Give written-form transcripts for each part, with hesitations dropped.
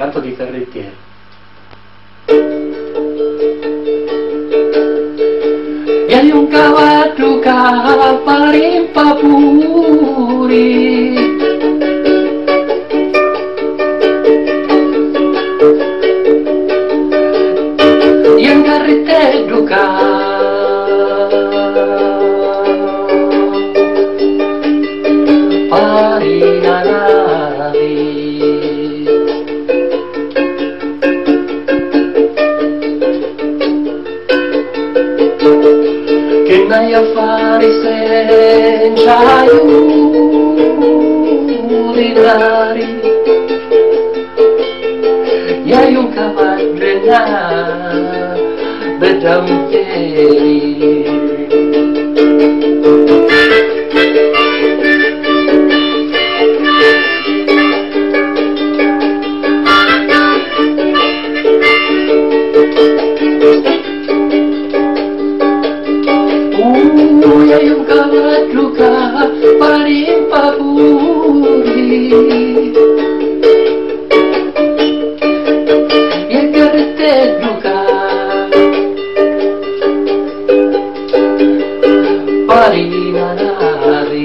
Canto di Ferrettieri. Hai un cavallo che parimpa puri, hai un carrettello che pari la nave, che n'hai a fare senza aiutare, e hai un cavallo e una bella ieri. Hai un cavallo che parimpa puri, e il carrettello che pari la nave,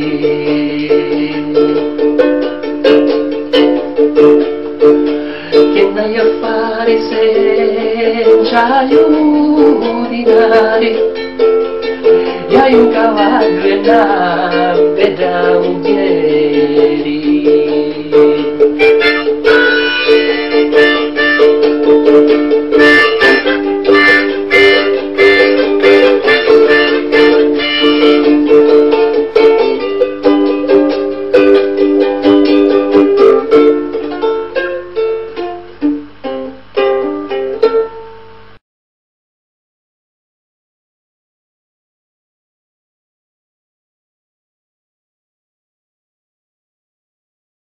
che n'hai a fare senza aiutare, e hai un cavallo e una bella